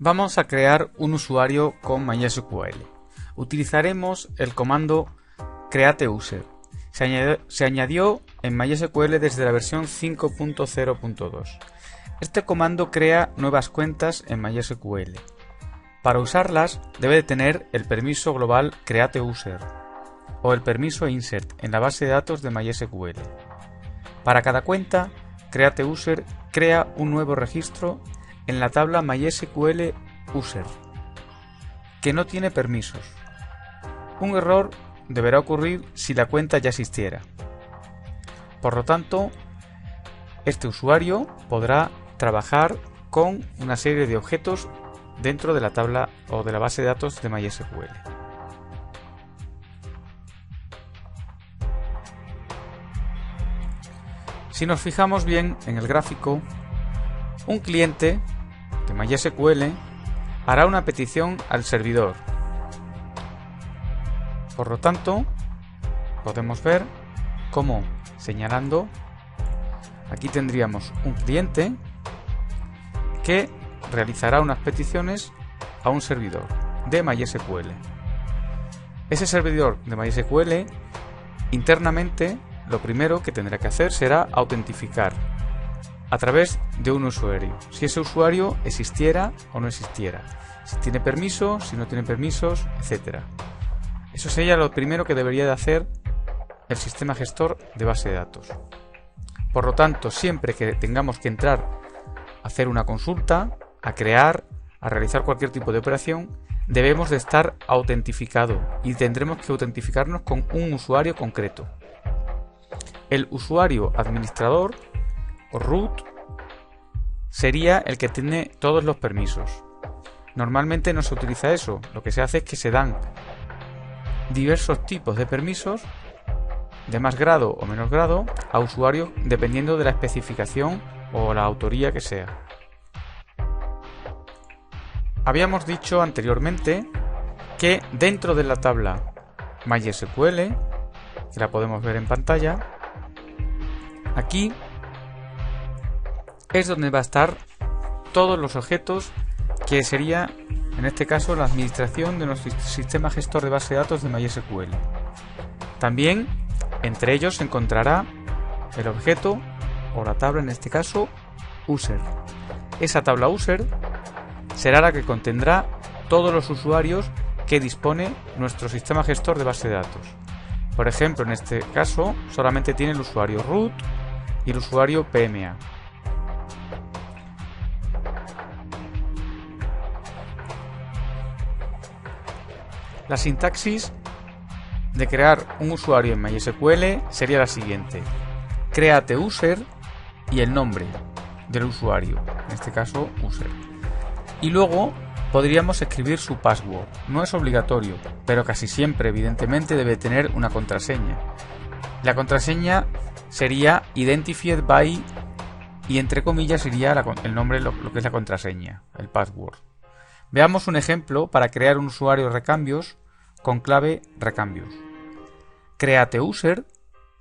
Vamos a crear un usuario con MySQL. Utilizaremos el comando createUser. Se añadió en MySQL desde la versión 5.0.2. Este comando crea nuevas cuentas en MySQL. Para usarlas debe de tener el permiso global createUser o el permiso insert en la base de datos de MySQL. Para cada cuenta, createUser crea un nuevo registro en la tabla MySQL user que no tiene permisos. Un error deberá ocurrir si la cuenta ya existiera. Por lo tanto, este usuario podrá trabajar con una serie de objetos dentro de la tabla o de la base de datos de MySQL. Si nos fijamos bien en el gráfico, un cliente de MySQL hará una petición al servidor. Por lo tanto, podemos ver cómo, señalando, aquí tendríamos un cliente que realizará unas peticiones a un servidor de MySQL. Ese servidor de MySQL, internamente, lo primero que tendrá que hacer será autentificar a través de un usuario, si ese usuario existiera o no existiera, si tiene permiso, si no tiene permisos, etc. Eso sería lo primero que debería de hacer el sistema gestor de base de datos. Por lo tanto, siempre que tengamos que entrar a hacer una consulta, a crear, a realizar cualquier tipo de operación, debemos de estar autentificado y tendremos que autentificarnos con un usuario concreto. El usuario administrador o root sería el que tiene todos los permisos. Normalmente no se utiliza eso, lo que se hace es que se dan diversos tipos de permisos de más grado o menos grado a usuarios dependiendo de la especificación o la autoría que sea. Habíamos dicho anteriormente que dentro de la tabla MySQL, que la podemos ver en pantalla, aquí es donde va a estar todos los objetos que sería, en este caso, la administración de nuestro sistema gestor de base de datos de MySQL. También, entre ellos, se encontrará el objeto, o la tabla en este caso, user. Esa tabla user será la que contendrá todos los usuarios que dispone nuestro sistema gestor de base de datos. Por ejemplo, en este caso, solamente tiene el usuario root y el usuario PMA. La sintaxis de crear un usuario en MySQL sería la siguiente: createUser y el nombre del usuario, en este caso user. Y luego podríamos escribir su password. No es obligatorio, pero casi siempre, evidentemente, debe tener una contraseña. La contraseña sería identified by y entre comillas sería el nombre, lo que es la contraseña, el password. Veamos un ejemplo para crear un usuario recambios con clave recambios. Createuser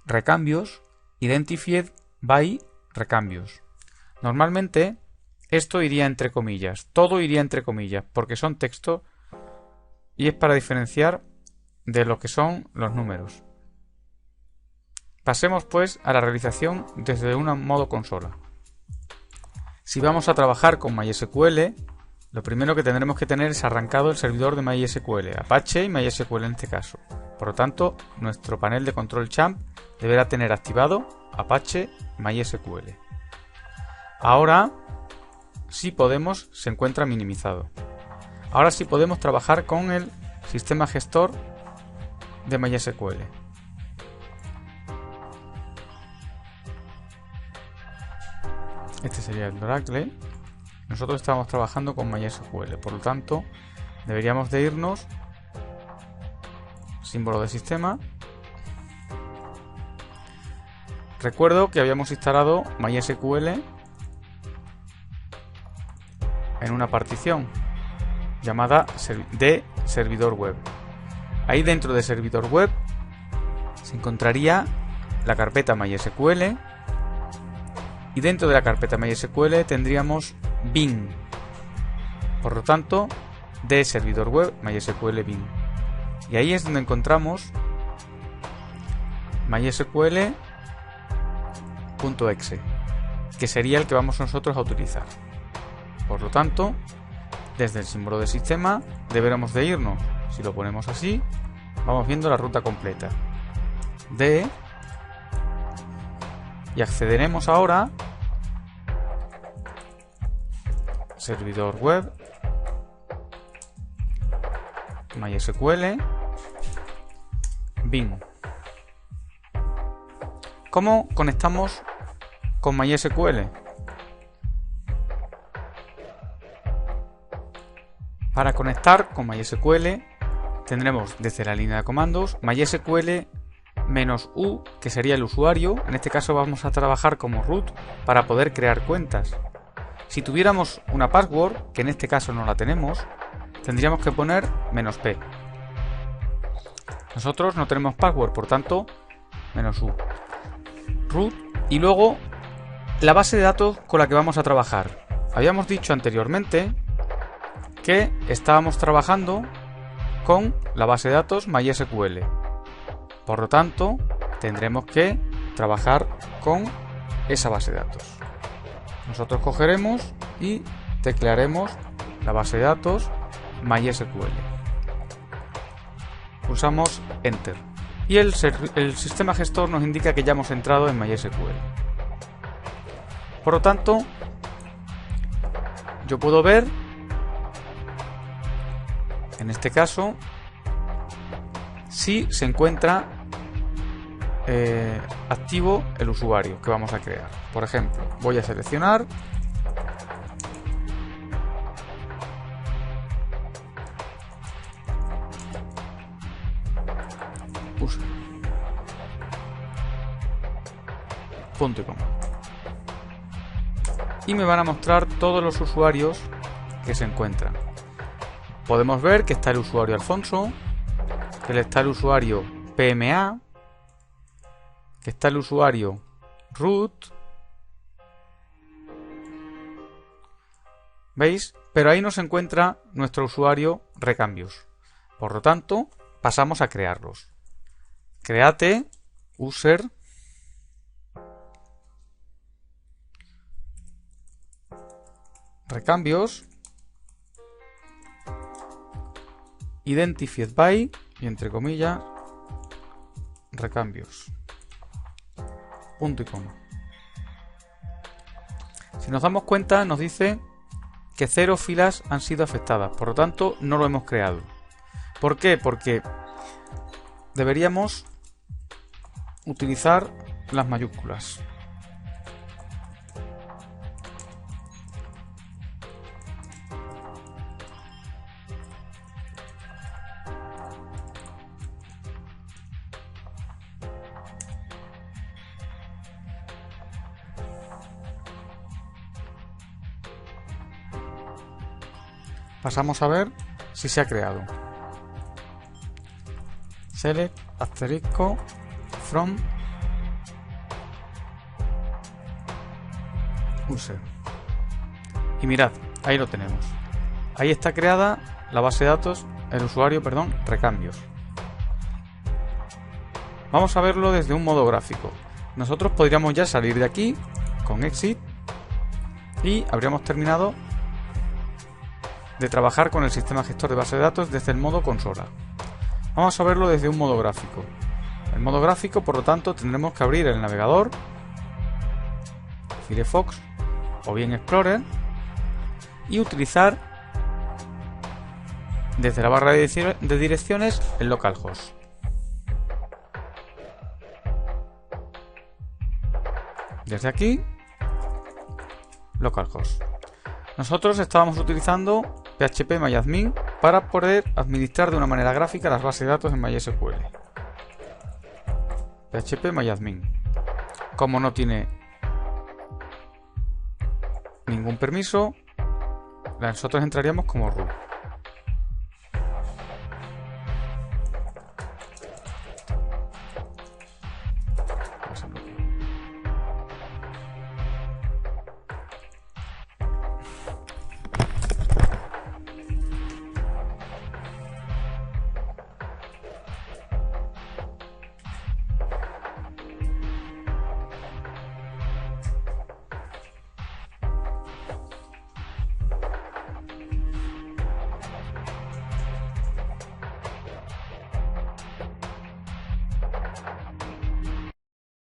recambios identified by recambios. Normalmente esto iría entre comillas, todo iría entre comillas, porque son texto y es para diferenciar de lo que son los números. Pasemos pues a la realización desde un modo consola. Si vamos a trabajar con MySQL, lo primero que tendremos que tener es arrancado el servidor de MySQL, Apache y MySQL en este caso. Por lo tanto, nuestro panel de control champ deberá tener activado Apache MySQL. Ahora sí podemos, se encuentra minimizado. Ahora sí podemos trabajar con el sistema gestor de MySQL. Este sería el Oracle. Nosotros estamos trabajando con MySQL, por lo tanto deberíamos de irnos, símbolo de sistema. Recuerdo que habíamos instalado MySQL en una partición llamada de servidor web. Ahí dentro de servidor web se encontraría la carpeta MySQL y dentro de la carpeta MySQL tendríamos bin. Por lo tanto, de servidor web MySQL bin. Y ahí es donde encontramos MySQL.exe, que sería el que vamos nosotros a utilizar. Por lo tanto, desde el símbolo de sistema deberemos de irnos, si lo ponemos así, vamos viendo la ruta completa y accederemos ahora servidor web MySQL bin. ¿Cómo conectamos con MySQL? Para conectar con MySQL tendremos desde la línea de comandos MySQL -u, que sería el usuario. En este caso vamos a trabajar como root para poder crear cuentas. Si tuviéramos una password, que en este caso no la tenemos, tendríamos que poner -p. Nosotros no tenemos password, por tanto, -u. Root y luego la base de datos con la que vamos a trabajar. Habíamos dicho anteriormente que estábamos trabajando con la base de datos MySQL. Por lo tanto, tendremos que trabajar con esa base de datos. Nosotros cogeremos y teclearemos la base de datos MySQL. Pulsamos Enter. Y el sistema gestor nos indica que ya hemos entrado en MySQL. Por lo tanto, yo puedo ver, en este caso, si se encuentra activo el usuario que vamos a crear. Por ejemplo, voy a seleccionar user punto y coma y me van a mostrar todos los usuarios que se encuentran. Podemos ver que está el usuario Alfonso, que está el usuario PMA, que está el usuario root. ¿Veis? Pero ahí no se encuentra nuestro usuario recambios. Por lo tanto, pasamos a crearlos. Create user recambios identified by, y entre comillas, recambios. Punto y coma. Si nos damos cuenta, nos dice que 0 filas han sido afectadas, por lo tanto no lo hemos creado. ¿Por qué? Porque deberíamos utilizar las mayúsculas. Pasamos a ver si se ha creado. Select asterisco from user. Y mirad, ahí lo tenemos. Ahí está creada la base de datos, el usuario, perdón, recambios. Vamos a verlo desde un modo gráfico. Nosotros podríamos ya salir de aquí con Exit y habríamos terminado de trabajar con el sistema gestor de base de datos desde el modo consola. Vamos a verlo desde un modo gráfico. El modo gráfico, por lo tanto, tendremos que abrir el navegador, Firefox o bien Explorer, y utilizar desde la barra de direcciones el localhost. Desde aquí, localhost. Nosotros estábamos utilizando phpMyAdmin para poder administrar de una manera gráfica las bases de datos en MySQL. phpMyAdmin. Como no tiene ningún permiso, nosotros entraríamos como root.